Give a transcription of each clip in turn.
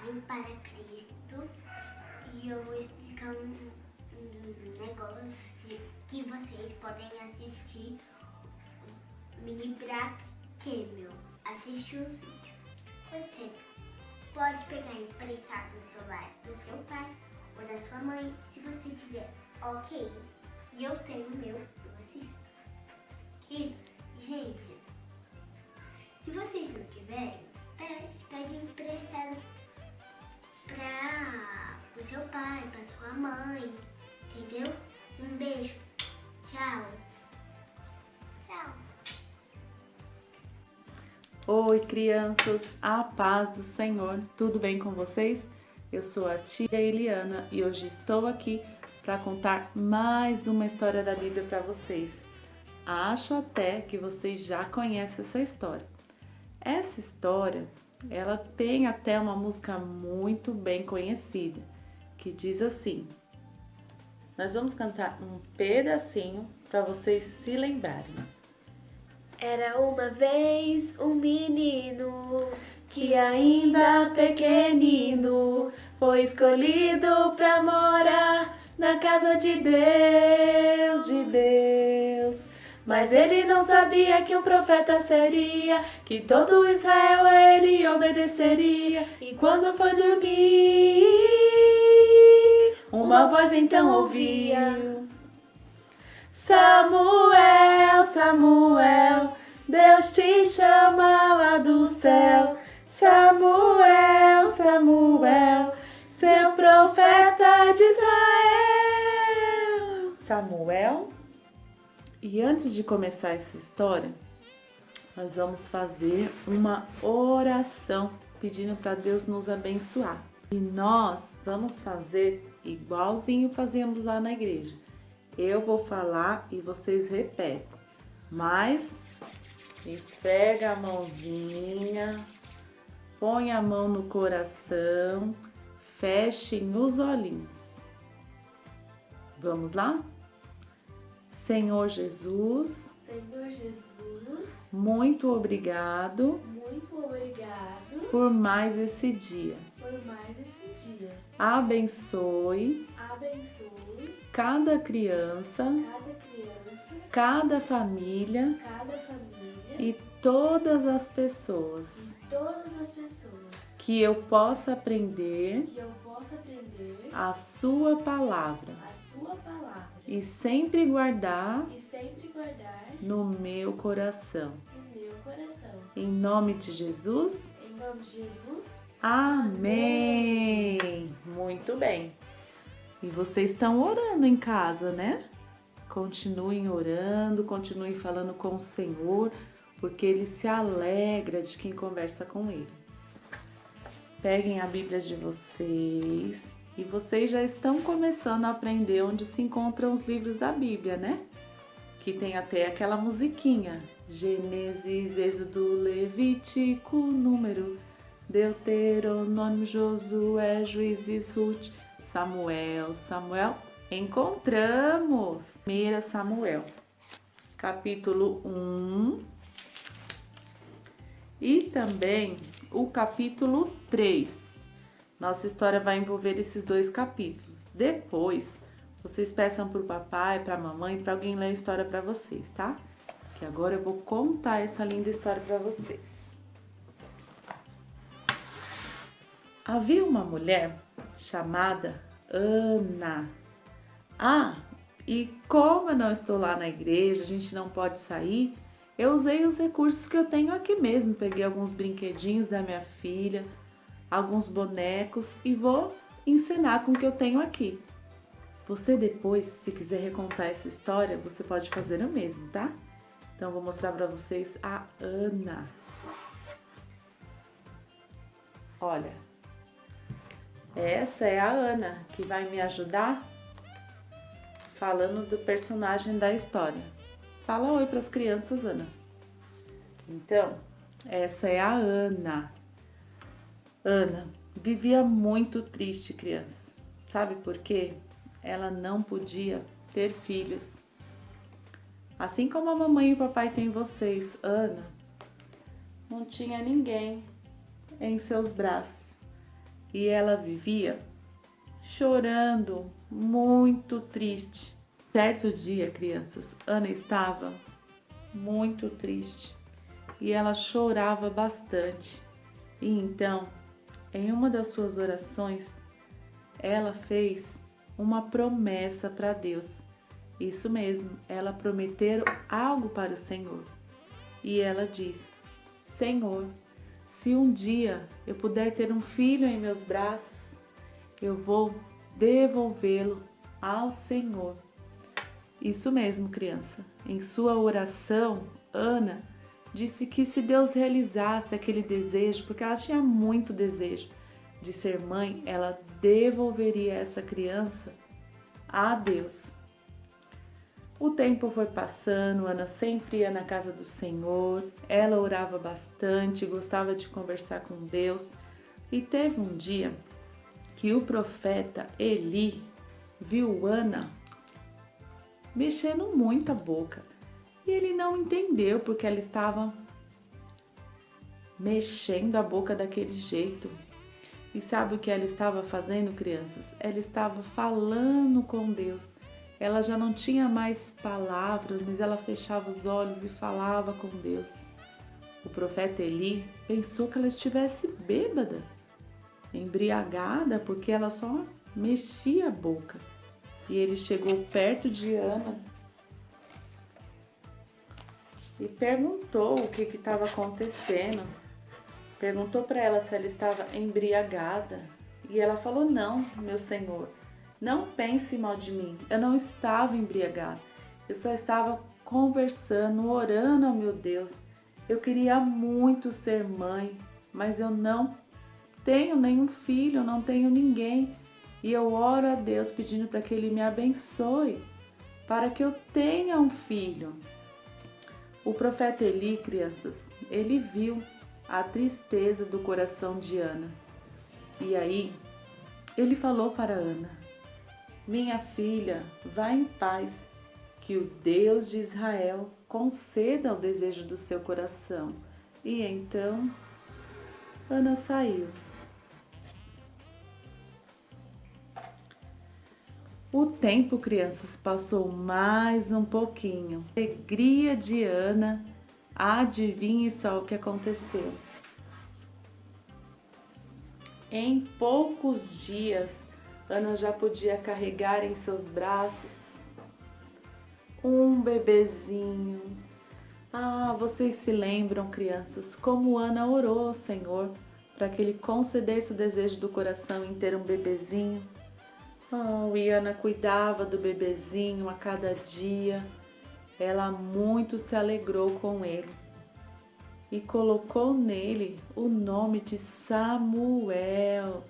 vim para Cristo e eu vou explicar um negócio que vocês podem assistir Mini Brack Camel. Assistir os vídeos. Você pode pegar emprestado o celular do seu pai ou da sua mãe, se você tiver ok. E eu tenho o meu, eu assisto. Que, gente, se vocês não tiverem, pede emprestado para o seu pai, para sua mãe, entendeu? Um beijo, tchau. Tchau. Oi, crianças, a paz do Senhor, tudo bem com vocês? Eu sou a tia Eliana e hoje estou aqui para contar mais uma história da Bíblia para vocês. Acho até que vocês já conhecem essa história. Essa história, ela tem até uma música muito bem conhecida, que diz assim. Nós vamos cantar um pedacinho para vocês se lembrarem. Era uma vez um menino que ainda pequenino foi escolhido para morar na casa de Deus. Mas ele não sabia que um profeta seria, que todo Israel a ele obedeceria. E quando foi dormir, uma voz então ouviu: Samuel, Samuel, Deus te chama lá do céu. Samuel, Samuel, seu profeta de Israel. Samuel. E antes de começar essa história, nós vamos fazer uma oração pedindo para Deus nos abençoar. E nós vamos fazer igualzinho fazíamos lá na igreja. Eu vou falar e vocês repetem, mas esfrega a mãozinha, põe a mão no coração, fechem os olhinhos. Vamos lá? Senhor Jesus, muito obrigado por mais esse dia. Abençoe cada criança, cada família e todas as pessoas que eu possa aprender a sua palavra e sempre guardar no meu coração. Em nome de Jesus. Amém. Muito bem. E vocês estão orando em casa, né? Continuem orando, continuem falando com o Senhor, porque Ele se alegra de quem conversa com Ele. Peguem a Bíblia de vocês e vocês já estão começando a aprender onde se encontram os livros da Bíblia, né? Que tem até aquela musiquinha. Gênesis, Êxodo, Levítico, Número, Deuteronômio, Josué, Juízes, Ruth, Samuel. Encontramos 1 Samuel, capítulo 1 e também o capítulo 3. Nossa história vai envolver esses dois capítulos. Depois, vocês peçam para o papai, para a mamãe, para alguém ler a história para vocês, tá? Que agora eu vou contar essa linda história para vocês. Havia uma mulher chamada Ana. E como eu não estou lá na igreja, a gente não pode sair, eu usei os recursos que eu tenho aqui mesmo. Peguei alguns brinquedinhos da minha filha, alguns bonecos e vou ensinar com o que eu tenho aqui. Você depois, se quiser recontar essa história, você pode fazer o mesmo, tá? Então, eu vou mostrar para vocês a Ana. Olha, essa é a Ana que vai me ajudar falando do personagem da história. Fala oi para as crianças, Ana. Então, essa é a Ana. Ana vivia muito triste, crianças. Sabe por quê? Ela não podia ter filhos. Assim como a mamãe e o papai têm vocês, Ana não tinha ninguém em seus braços. e ela vivia chorando, muito triste. Certo dia, crianças, Ana estava muito triste e ela chorava bastante. E então, em uma das suas orações, ela fez uma promessa para Deus. Isso mesmo, ela prometeu algo para o Senhor. E ela diz: Senhor, se um dia eu puder ter um filho em meus braços, eu vou devolvê-lo ao Senhor. Isso mesmo, criança. Em sua oração, Ana disse que se Deus realizasse aquele desejo, porque ela tinha muito desejo de ser mãe, ela devolveria essa criança a Deus. O tempo foi passando, Ana sempre ia na casa do Senhor, ela orava bastante, gostava de conversar com Deus. E teve um dia que o profeta Eli viu Ana mexendo muito a boca. E ele não entendeu porque ela estava mexendo a boca daquele jeito. E sabe o que ela estava fazendo, crianças? Ela estava falando com Deus. Ela já não tinha mais palavras, mas ela fechava os olhos e falava com Deus. O profeta Eli pensou que ela estivesse bêbada, embriagada, porque ela só mexia a boca. E ele chegou perto de Ana e perguntou o que estava acontecendo. Perguntou para ela se ela estava embriagada. E ela falou: não, meu senhor, não pense mal de mim. Eu não estava embriagada. Eu só estava conversando, orando ao meu Deus. Eu queria muito ser mãe, mas eu não tenho nenhum filho, eu não tenho ninguém. E eu oro a Deus pedindo para que Ele me abençoe, para que eu tenha um filho. O profeta Eli, crianças, ele viu a tristeza do coração de Ana. E aí, ele falou para Ana: minha filha, vá em paz, que o Deus de Israel conceda o desejo do seu coração. E então, Ana saiu. O tempo, crianças, passou mais um pouquinho. Alegria de Ana, adivinhe só o que aconteceu. Em poucos dias, Ana já podia carregar em seus braços um bebezinho. Ah, vocês se lembram, crianças, como Ana orou ao Senhor para que Ele concedesse o desejo do coração em ter um bebezinho? Oh, e Ana cuidava do bebezinho a cada dia. Ela muito se alegrou com ele e colocou nele o nome de Samuel.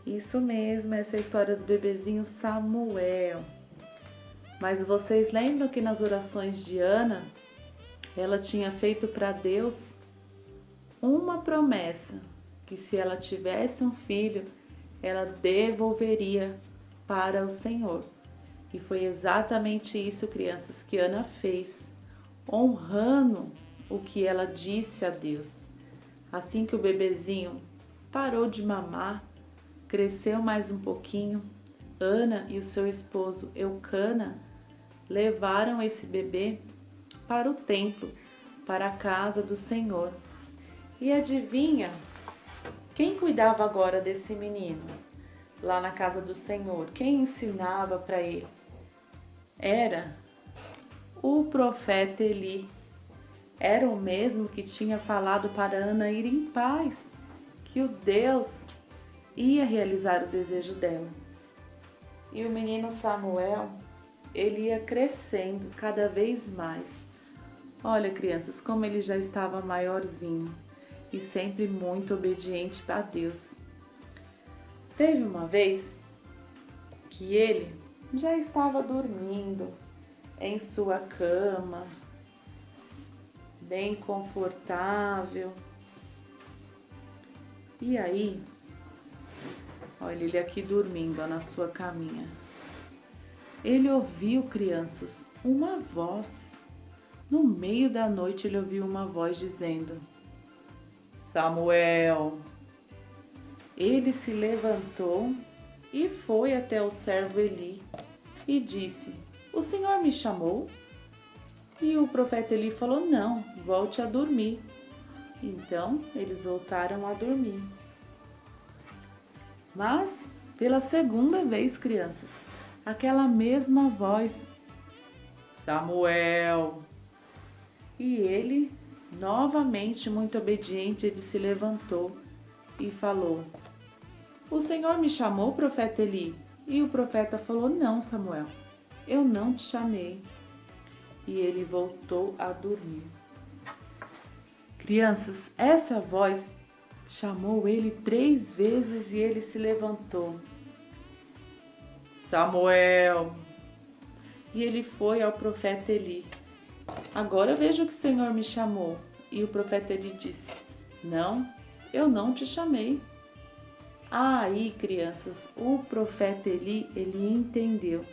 Isso mesmo, essa é a história do bebezinho Samuel. Mas vocês lembram que nas orações de Ana, ela tinha feito para Deus uma promessa, que se ela tivesse um filho, ela devolveria para o Senhor. E foi exatamente isso, crianças, que Ana fez, honrando o que ela disse a Deus. Assim que o bebezinho parou de mamar, cresceu mais um pouquinho, Ana e o seu esposo Eucana levaram esse bebê para o templo, para a casa do Senhor. E adivinha quem cuidava agora desse menino? Lá na casa do Senhor, quem ensinava para ele? Era o profeta Eli. Era o mesmo que tinha falado para Ana ir em paz, que o Deus ia realizar o desejo dela. E o menino Samuel, ele ia crescendo cada vez mais. Olha, crianças, como ele já estava maiorzinho e sempre muito obediente a Deus. Teve uma vez que ele já estava dormindo em sua cama, bem confortável. E aí, olha ele aqui dormindo ó, na sua caminha. Ele ouviu, crianças, uma voz. No meio da noite ele ouviu uma voz dizendo: Samuel. ele se levantou e foi até o servo Eli e disse: "O Senhor me chamou?" E o profeta Eli falou: "Não, volte a dormir." Então eles voltaram a dormir. Mas, pela segunda vez, crianças, aquela mesma voz: "Samuel!" E ele, novamente muito obediente, ele se levantou e falou: "O Senhor me chamou, profeta Eli?" E o profeta falou: "Não, Samuel, eu não te chamei." E ele voltou a dormir. Crianças, essa voz chamou ele 3 vezes e ele se levantou. "Samuel!" E ele foi ao profeta Eli. "Agora vejo que o Senhor me chamou." E o profeta Eli disse: "Não, eu não te chamei." Aí, crianças, o profeta Eli, ele entendeu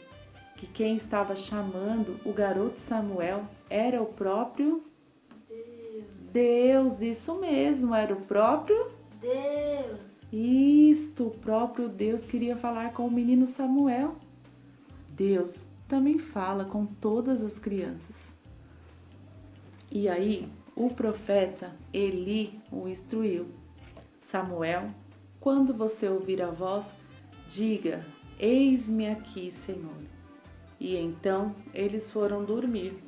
que quem estava chamando o garoto Samuel era o próprio Deus. Isso mesmo, era o próprio Deus. Isto, o próprio Deus queria falar com o menino Samuel. Deus também fala com todas as crianças. E aí, o profeta Eli o instruiu: "Samuel, quando você ouvir a voz, diga: 'Eis-me aqui, Senhor.'" E então eles foram dormir.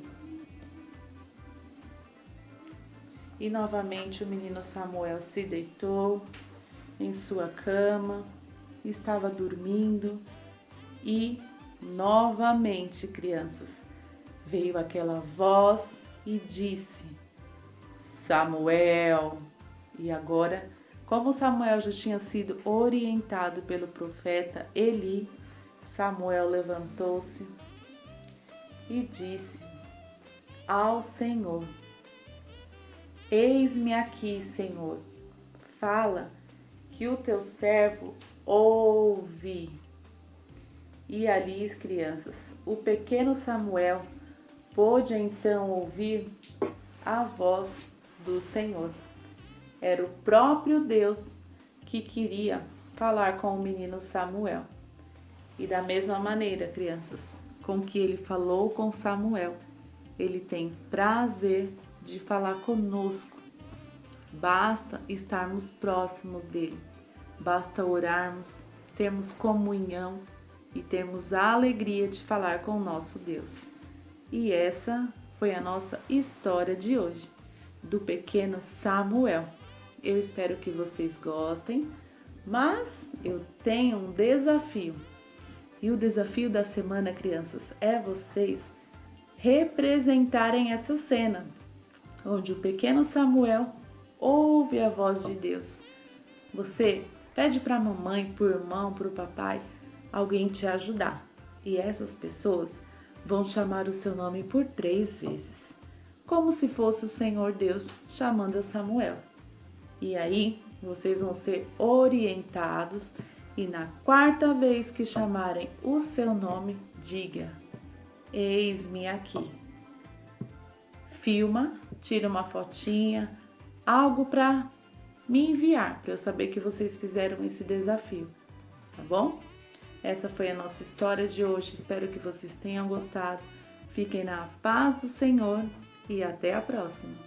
E novamente o menino Samuel se deitou em sua cama, estava dormindo e novamente, crianças, veio aquela voz e disse: "Samuel." E agora, como Samuel já tinha sido orientado pelo profeta Eli, Samuel levantou-se e disse ao Senhor: "Eis-me aqui, Senhor. Fala, que o teu servo ouve." E ali, crianças, o pequeno Samuel pôde então ouvir a voz do Senhor. Era o próprio Deus que queria falar com o menino Samuel. E da mesma maneira, crianças, com que ele falou com Samuel, ele tem prazer de falar conosco. Basta estarmos próximos dele, basta orarmos, termos comunhão e termos a alegria de falar com o nosso Deus. E essa foi a nossa história de hoje, do pequeno Samuel. Eu espero que vocês gostem, mas eu tenho um desafio. E o desafio da semana, crianças, é vocês representarem essa cena, onde o pequeno Samuel ouve a voz de Deus. Você pede para a mamãe, para o irmão, para o papai, alguém te ajudar. E essas pessoas vão chamar o seu nome por 3 vezes, como se fosse o Senhor Deus chamando a Samuel. E aí, vocês vão ser orientados e na 4ª vez que chamarem o seu nome, diga: "Eis-me aqui." Filma, tira uma fotinha, algo para me enviar, para eu saber que vocês fizeram esse desafio, tá bom? Essa foi a nossa história de hoje, espero que vocês tenham gostado. Fiquem na paz do Senhor e até a próxima!